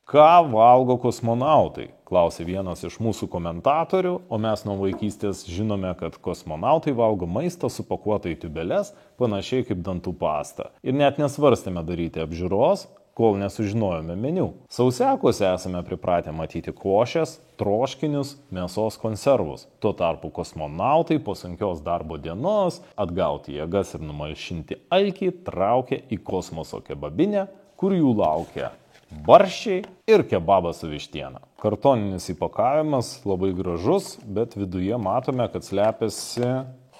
Ką valgo kosmonautai? Klausė vienas iš mūsų komentatorių, o mes nuo vaikystės žinome, kad kosmonautai valgo maistą supakuotą į tiubeles, panašiai kaip dantų pastą. Ir net nesvarstėme daryti apžiūros, kol nesužinojome meniu. Sausiakuose esame pripratę matyti košes, troškinius, mėsos konservus. Tuo tarpu kosmonautai po sunkios darbo dienos atgauti jėgas ir numalšinti alkį traukia į kosmoso kebabinę, kur jų laukia barščiai ir kebabas su vištiena. Kartoninis įpakavimas labai gražus, bet viduje matome, kad slepiasi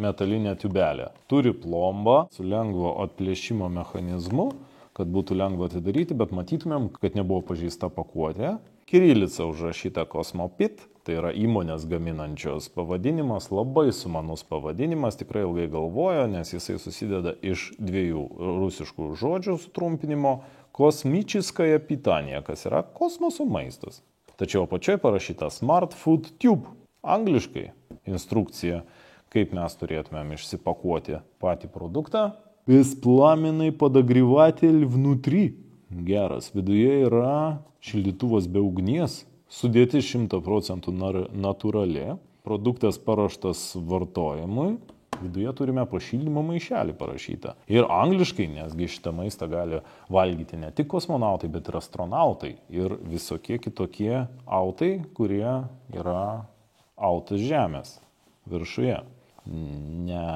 metalinė tiubelė. Turi plombą su lengvo atplėšimo mechanizmu, kad būtų lengva atidaryti, bet matytumėm, kad nebuvo pažeista pakuotė. Kirilica užrašyta Kosmopit, tai yra įmonės gaminančios pavadinimas, labai sumanus pavadinimas, tikrai ilgai galvojo, nes jisai susideda iš dviejų rusiškų žodžių sutrumpinimo kosmičiskaya pitanija, kas yra kosmoso maistas. Tačiau apačioje parašyta Smart Food Tube, angliškai instrukcija, kaip mes turėtumėm išsipakuoti patį produktą. Беспламенный подогреватель внутри. Geras, viduje yra šildytuvas be ugnies, sudėtis 100% natūrali, produktas paruoštas vartojimui, viduje turime pašildymo maišelį parašytą. Ir angliškai, nesgi šitą maistą gali valgyti ne tik kosmonautai, bet ir astronautai ir visokie kitokie autai, kurie yra autas Žemės viršuje. Ne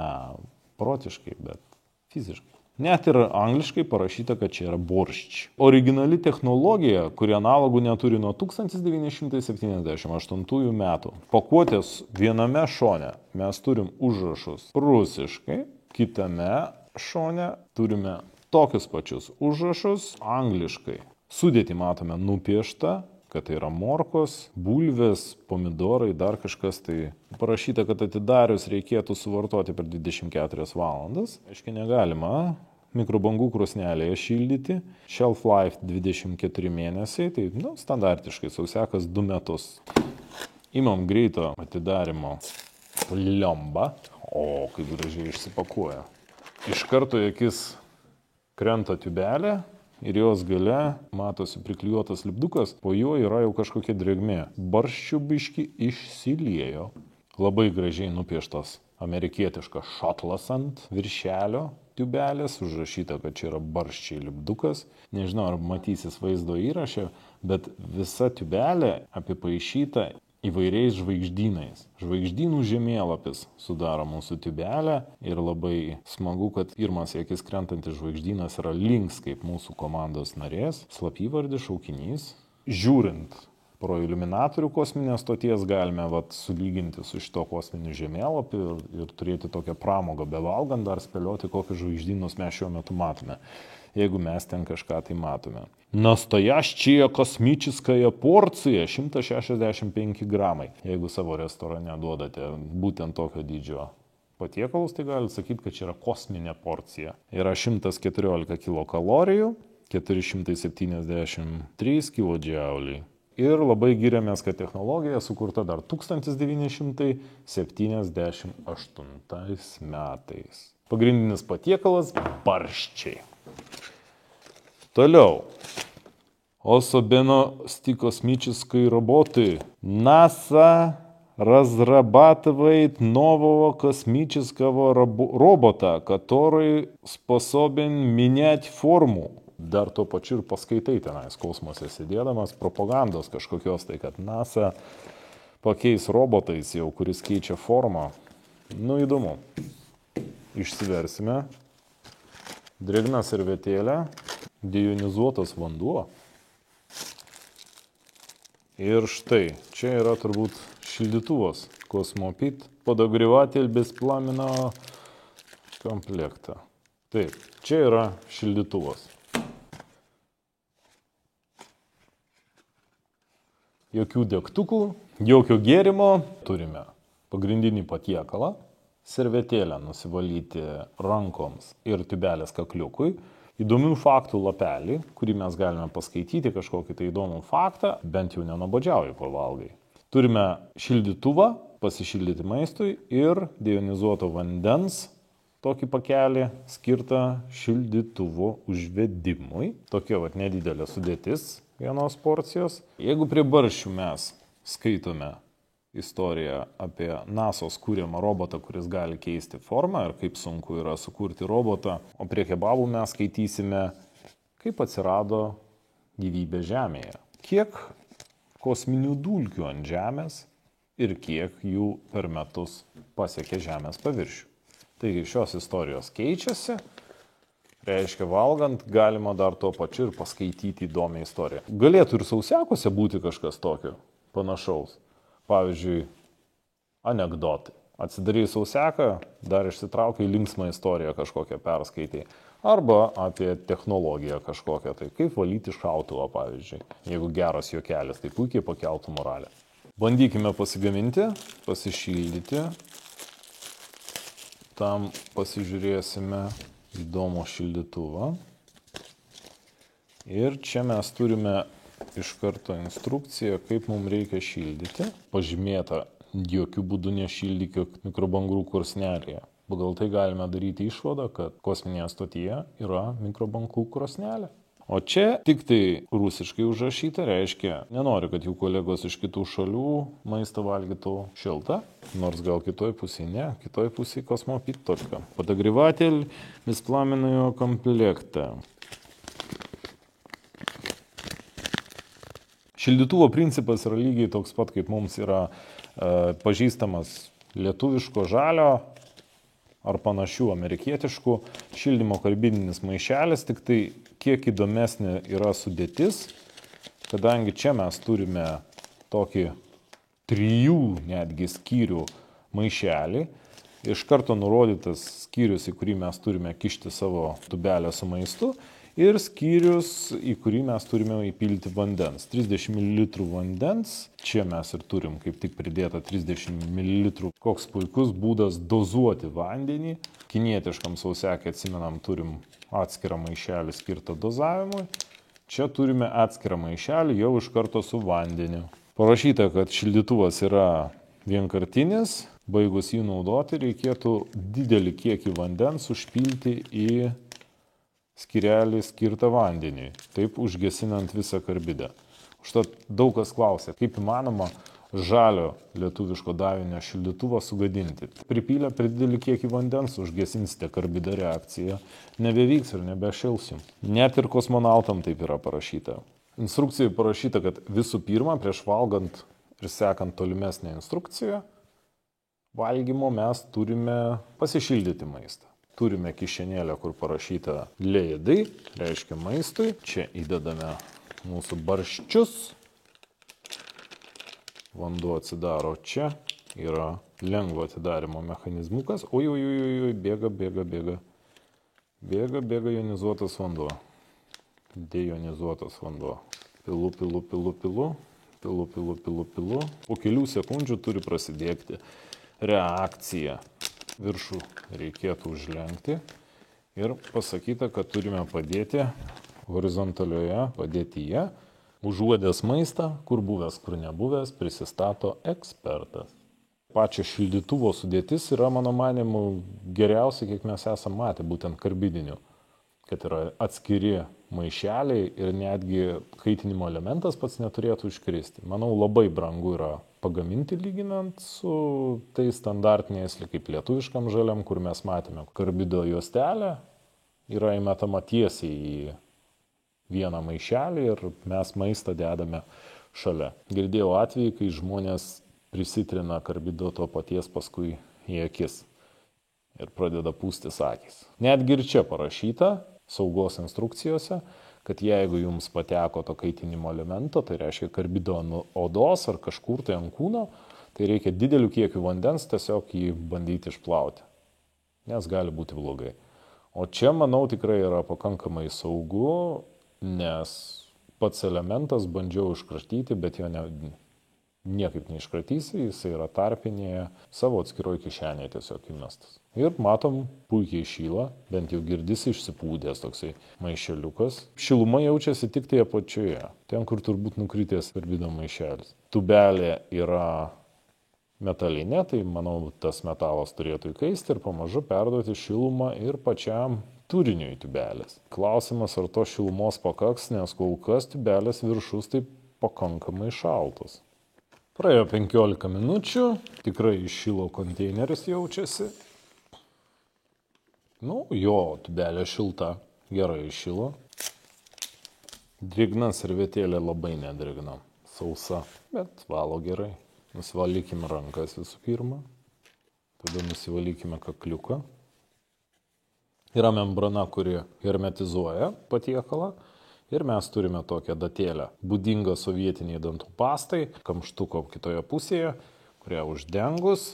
protiškai, bet fiziškai. Net ir angliškai parašyta, kad čia yra boršč. Originali technologija, kuri analogų neturi nuo 1978 metų. Pakuotės viename šone mes turim užrašus rusiškai, kitame šone turime tokius pačius užrašus angliškai. Sudėtį matome nupieštą, kad tai yra morkos, bulvės, pomidorai, dar kažkas tai. Parašyta, kad atidarius reikėtų suvartoti per 24 valandas. Aiškiai negalima mikrobangų krosnelėje šildyti. Shelf life 24 mėnesiai, tai standartiškai sausiakas 2 metus. Imam greito atidarimo plombą. O, kaip gražiai išsipakuoja. Iš karto į akis krenta tiubelė. Ir jos gale matosi priklijuotas lipdukas, po juo yra jau kažkokia drėgmė. Barščių biški išsiliejo. Labai gražiai nupieštas amerikietiškas šotlas ant viršelio tiubelės, užrašyta, kad čia yra barščiai lipdukas. Nežinau, ar matysis vaizdo įraše, bet visa tiubelė apipaišyta įvairiais žvaigždynais. Žvaigždynų žemėlapis sudaro mūsų tiubelę ir labai smagu, kad pirmas į akis krentantis žvaigždynas yra Links, kaip mūsų komandos narės, slapyvardis šaukinys. Žiūrint pro iliuminatorių kosminės stoties galime sulyginti su šito kosminiu žemėlapiu ir turėti tokią pramogą, bevalgant dar spėlioti, kokius žvaigždynus mes šiuo metu matome, jeigu mes ten kažką tai matome. Nastojaščia kosmičiskaya porcija 165 gramai. Jeigu savo restorane duodate būtent tokio dydžio patiekalus, tai galite sakyti, kad čia yra kosminė porcija. Yra 114 kilokalorijų, 473 kilodžiauliai. Ir labai giriamės, kad technologija sukurta dar 1978 metais. Pagrindinis patiekalas – barščiai. Toliau. Особенно космические работы. НАСА разрабатывает нового космического робота, который способен менять форму. Dar tuo pačiu ir paskaitai tenais kosmose sėdėdamas propagandos kažkokios, tai kad NASA pakeis robotais jau, kuris keičia formą. Įdomu. Išsiversime. Drėgna servetėlė, deionizuotas vanduo. Ir štai, čia yra turbūt šildytuvas Kosmopit подогреватель беспламенного комплекта. Taip, čia yra šildytuvas. Jokių degtukų, jokio gėrimo. Turime pagrindinį patiekalą, servetėlę nusivalyti rankoms ir tiubelės kakliukui. Įdomių faktų lapelį, kurį mes galime paskaityti, kažkokį tai įdomų faktą, bent jau nenuobodžiauju pavalgai. Turime šildytuvą, pasišildyti maistui ir deionizuoto vandens, tokį pakelį skirtą šildytuvo užvedimui. Tokia nedidelė sudėtis. vienos porcijos. Jeigu prie barščių mes skaitome istoriją apie NASO's kūriamą robotą, kuris gali keisti formą ir kaip sunku yra sukurti robotą, o prie kebabų mes skaitysime, kaip atsirado gyvybė Žemėje. Kiek kosminių dulkių ant Žemės ir kiek jų per metus pasiekia Žemės paviršių. Taigi šios istorijos keičiasi, reiškia valgant galima dar tuo pačiu ir paskaityti įdomią istoriją. Galėtų ir sausiakuose būti kažkas tokio panašaus. Pavyzdžiui, anekdotai. Atsidarai sausiaką, dar išsitraukai linksmą istoriją kažkokią perskaitai. Arba apie technologiją kažkokią, tai kaip valyti šautuvą, pavyzdžiui. Jeigu geras juokelis, tai puikiai pakeltų moralę. Bandykime pasigaminti, pasišildyti. Tam pasižiūrėsime įdomų šildytuvą. Ir čia mes turime iš karto instrukciją, kaip mums reikia šildyti. Pažymėta, jokių būdų nešildykit mikrobangų krosnelėje. Pagal tai galime daryti išvadą, kad kosminėje stotyje yra mikrobangų krosnelė. O čia tik tai rusiškai užrašyta, reiškia, nenori, kad jų kolegos iš kitų šalių maistą valgytų šiltą, nors gal kitoj pusėje ne, kitoj pusėje космопит только. Подогреватель беспламенного комплекта. Šildytuvo principas yra lygiai toks pat, kaip mums yra pažįstamas lietuviško žalio ar panašių amerikietiškų šildymo karbidinis maišelis, tik tai kiek įdomesnė yra sudėtis, kadangi čia mes turime tokį 3 netgi skyrių maišelį, iš karto nurodytas skyrius, į kurį mes turime kišti savo tubelę su maistu, ir skyrius, į kurį mes turime įpilti vandens. 30 ml vandens, čia mes ir turim kaip tik pridėta 30 ml. Koks puikus būdas dozuoti vandenį. Kinietiškam sausiakį, atsimenam, turim atskirą maišelį skirtą dozavimui. Čia turime atskirą maišelį jau iš karto su vandeniu. Parašyta, kad šildytuvas yra vienkartinis. Baigus jį naudoti, reikėtų didelį kiekį vandens užpilti į skyrelį skirtą vandeniui, taip užgesinant visą karbidę. Užtat daug kas klausia, kaip įmanoma žalio lietuviško davinio šildytuvą sugadinti. Pripylę per didelį kiekį vandens, užgesinsite karbidę reakciją, nebevyks ir nebešilsim. Net ir kosmonautam taip yra parašyta. Instrukcijoje parašyta, kad visų pirma, prieš valgant ir sekant tolimesnę instrukciją, valgymo mes turime pasišildyti maistą. Turime kišenėlę, kur parašyta lėdai, reiškia maistui. Čia įdedame mūsų barščius. Vanduo atsidaro čia. Yra lengvo atidarimo mechanizmukas. Oi, bėga. Bėga jonizuotas vanduo. Dejonizuotas vanduo. Pilu. Po kelių sekundžių turi prasidėti reakcija. Viršų reikėtų užlenkti ir pasakyta, kad turime padėti horizontalioje padėtyje. Užuodęs maistą, kur buvęs, kur nebuvęs, prisistato ekspertas. Pačio šildytuvo sudėtis yra, mano manymu, geriausia, kiek mes esame matę, būtent karbidinių. Kad yra atskiri maišeliai ir netgi kaitinimo elementas pats neturėtų iškristi. Manau, labai brangu yra pagaminti lyginant su tai standartiniais, kaip lietuviškam žaliam, kur mes matėme karbido juostelę, yra įmetama tiesiai į vieną maišelį ir mes maistą dedame šalia. Girdėjau atvejį, kai žmonės prisitrina karbido to paties paskui į akis ir pradeda pūstis akys. Netgi ir čia parašyta saugos instrukcijose, kad jeigu jums pateko to kaitinimo elemento, tai reiškia karbido ant odos ar kažkur tai ant kūno, tai reikia didelių kiekių vandens tiesiog jį bandyti išplauti, nes gali būti blogai. O čia, manau, tikrai yra pakankamai saugu, nes pats elementas bandžiau iškratyti, bet jo niekaip neiškratysi, jis yra tarpinėje, savo atskiroj kišenėje tiesiog įmestas. Ir matom, puikiai šyla, bent jau girdisi išsipūdęs toksai maišeliukas. Šiluma jaučiasi tik tai apačioje, ten, kur turbūt nukritęs karbido maišelis. Tubelė yra metalinė, tai manau, tas metalas turėtų įkaisti ir pamažu perduoti šilumą ir pačiam turiniui tubelės. Klausimas, ar to šilumos pakaks, nes kol kas tubelės viršus taip pakankamai šaltos. Praėjo 15 minučių, tikrai iššilo konteineris jaučiasi. Jo tubelė šilta, gerai iššilo. Drėgna servetėlė labai nedrėgna, sausa, bet valo gerai. Nusivalykime rankas visų pirma, tada nusivalykime kakliuką. Yra membrana, kuri hermetizuoja patiekalą ir mes turime tokią datėlę, būdingą sovietiniai dantų pastai, kamštuko kitoje pusėje, kurią uždengus,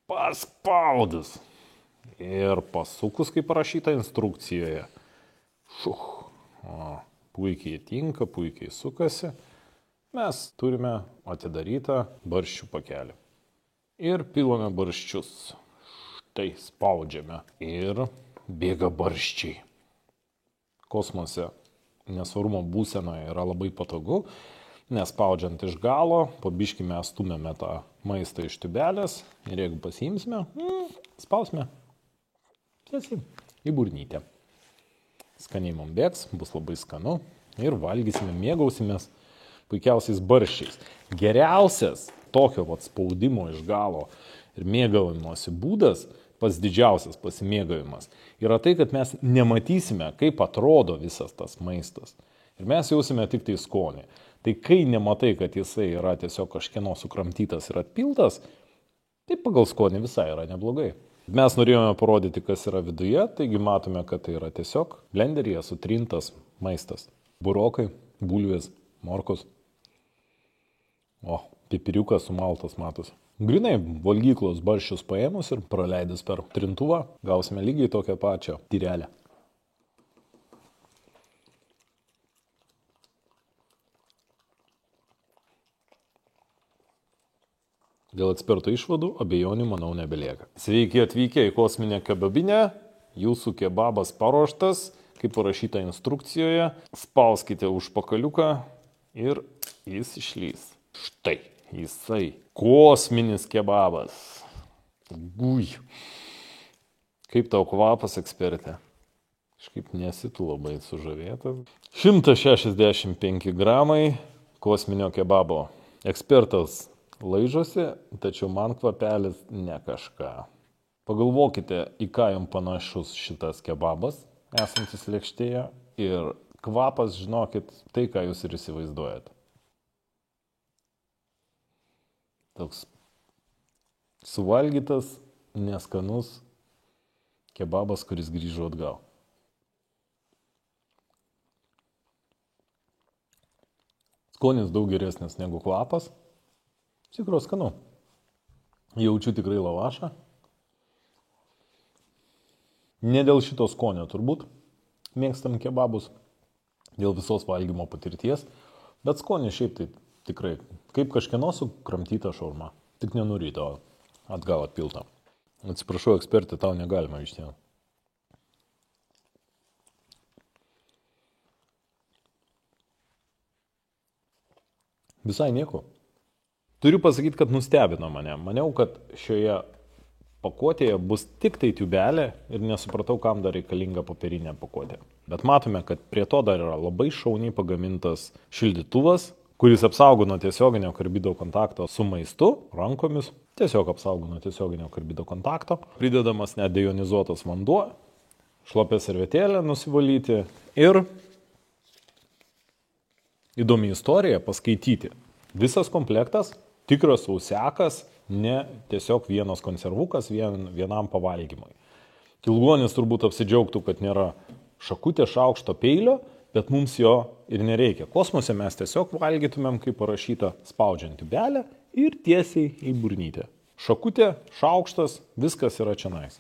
paspaudus ir pasukus, kaip parašyta instrukcijoje. Puikiai tinka, puikiai sukasi. Mes turime atidarytą barščių pakelį. Ir pilame barščius. Štai spaudžiame ir bėga barščiai. Kosmose nesvarumo būsenoje yra labai patogu, nes spaudžiant iš galo, po biškį mes stumėme tą maistą iš tubelės ir jeigu pasiimsime, spausime tiesiai į burnytę. Skaniai mums bėgs, bus labai skanu ir valgysime, mėgausimės puikiausiais barščiais. Geriausias tokio spaudimo iš galo ir mėgavimosi būdas, pats didžiausias pasimėgavimas, yra tai, kad mes nematysime, kaip atrodo visas tas maistas. Ir mes jausime tik tai skonį. Tai kai nematai, kad jisai yra tiesiog kažkieno sukramtytas ir atpiltas, tai pagal skonį visai yra neblogai. Mes norėjome parodyti, kas yra viduje, taigi matome, kad tai yra tiesiog blenderyje sutrintas maistas. Burokai, bulvės, morkos. Pipiriukas sumaltas matosi. Grinai valgyklos barščius paėmus ir praleidus per trintuvą, gausime lygiai tokią pačią tyrelę. Dėl eksperto išvadų abejonių, manau, nebelieka. Sveiki atvykę į kosminę kebabinę. Jūsų kebabas paruoštas, kaip parašyta instrukcijoje. Spauskite užpakaliuką ir jis išlys. Štai, jisai. Kosminis kebabas. Gui. Kaip tau kvapas, ekspertė? Kažkaip nesi tu labai sužavėtas. 165 gramai kosminio kebabo. Ekspertas laižosi, tačiau man kvapelis ne kažką. Pagalvokite, į ką jums panašus šitas kebabas, esantis lėkštėje, ir kvapas, žinokit, tai, ką jūs ir įsivaizduojat. Toks suvalgytas, neskanus kebabas, kuris grįžo atgal. Skonis daug geresnis negu kvapas. Tikros skanu. Jaučiu tikrai lavašą. Ne dėl šito skonio turbūt. Mėgstam kebabus. Dėl visos valgymo patirties. Bet skonis šiaip tai tikrai. Kaip kažkieno sukramtyta šaurma. Tik nenuryta, atgal atpilta. Atsiprašau, ekspertė, tau negalima iš ten. Visai nieko. Turiu pasakyti, kad nustebino mane. Maniau, kad šioje pakuotėje bus tik tai tubelė ir nesupratau, kam dar reikalinga popierinė pakuotė. Bet matome, kad prie to dar yra labai šauniai pagamintas šildytuvas, kuris apsaugo nuo tiesioginio karbido kontakto su maistu, rankomis. Tiesiog apsaugo nuo tiesioginio karbido kontakto. Pridedamas net deionizuotas vanduo, šlapia servetėlė nusivalyti ir įdomi istorija paskaityti. Visas komplektas tikras sausiakas, ne tiesiog vienas konservukas vienam pavalgymui. Kilgonis turbūt apsidžiaugtų, kad nėra šakutė, šaukšto, peilio, bet mums jo ir nereikia. Kosmose mes tiesiog valgytumėm, kaip parašyta, spaudžiant tubelę ir tiesiai į burnytę. Šakutė, šaukštas, viskas yra čionais.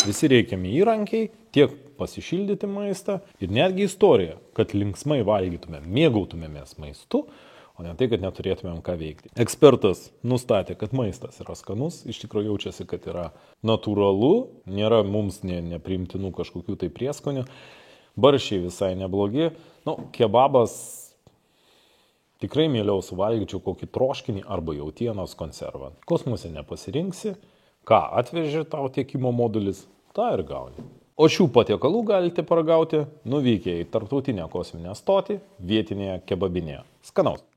Visi reikiami įrankiai, tiek pasišildyti maistą ir netgi istorija, kad linksmai valgytumėm, mėgautumėmės maistu, o ne tai, kad neturėtumėm ką veikti. Ekspertas nustatė, kad maistas yra skanus, iš tikrųjų jaučiasi, kad yra natūralu, nėra mums nepriimtinų kažkokių tai prieskonių, barščiai visai neblogi. Kebabas tikrai mieliau suvalgyčiau kokį troškinį arba jautienos konservą. Kosmose nepasirinksi, ką atvežė tau tiekimo modulis, tą ir gauni. O šių patiekalų galite paragauti nuvykę į Tarptautinę kosminę stotį vietinėje kebabinėje. Skanaus!